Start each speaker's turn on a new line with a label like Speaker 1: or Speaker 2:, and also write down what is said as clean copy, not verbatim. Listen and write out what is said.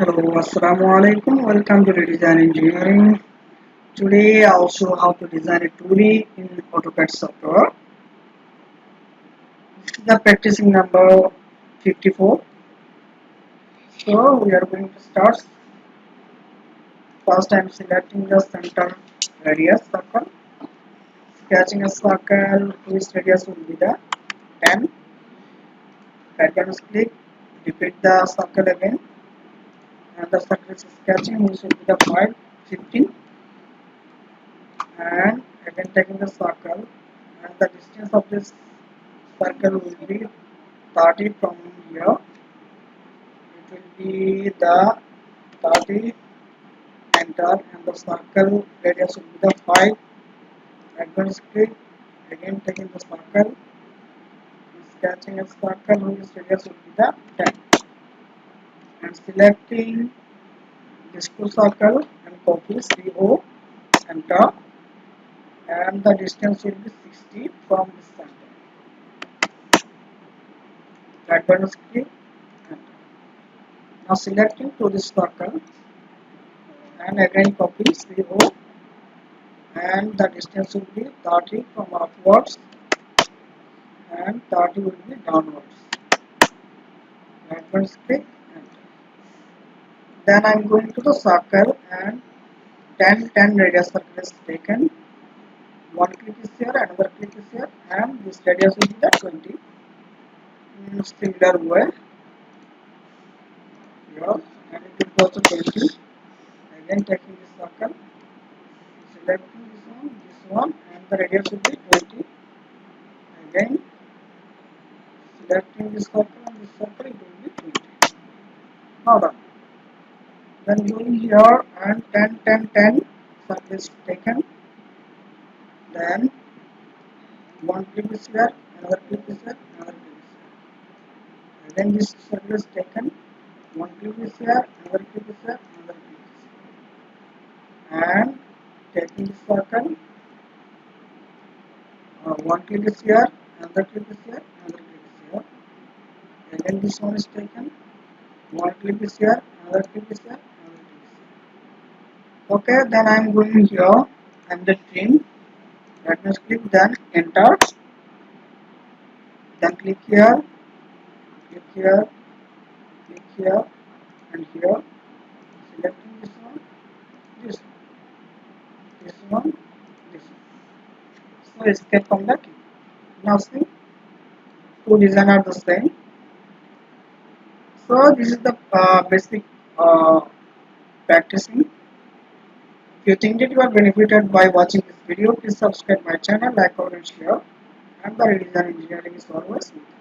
Speaker 1: Hello, Assalamu alaikum. Welcome to Redesign Engineering. Today I'll show how to design a 2D in AutoCAD software. This is the practicing number 54. So we are going to start. First I'm selecting the center radius circle, sketching a circle whose radius will be the 10. Right button click, repeat the circle again. And the circle is sketching which will be the 5, 15. And again taking the circle, and the distance of this circle will be 30 from here. It will be the 30, enter, and the circle radius will be the 5. Advance click, again taking the circle, sketching a circle whose radius will be the 10, and selecting this two circle and copy CO, enter, and the distance will be 60 from this center. Right button click, enter. Now selecting to this circle and again copy CO, and the distance will be 30 from upwards and 30 will be downwards. Right one click, enter. Then I am going to the circle and 10 radius circle is taken. One click is here, another click is here, and this radius will be the 20. In similar way, here, and it will go to 20. Again taking this circle, selecting this one, and the radius will be 20. Again selecting this circle and this circle, it will be 20. Now done. Then going here and 10 circle is taken. Then one clip is here, another clip is here, another clip is here. Then this circle is taken. One clip is here, another clip is here, another clip is here. And taking this circle, one clip is here, another clip is here, another clip is here. And then this one is taken. One clip is here, another clip is here, another clip is here. Okay, then I am going here and the trim. Let me click, then enter. Then click here, click here, click here, and here. Selecting this one, this one, this one, this one. So escape from the key. Now see, two design are the same. So this is the basic practicing. If you think that you are benefited by watching this video, please subscribe my channel, like, comment, and share. And the Redesign Engineering is always with you.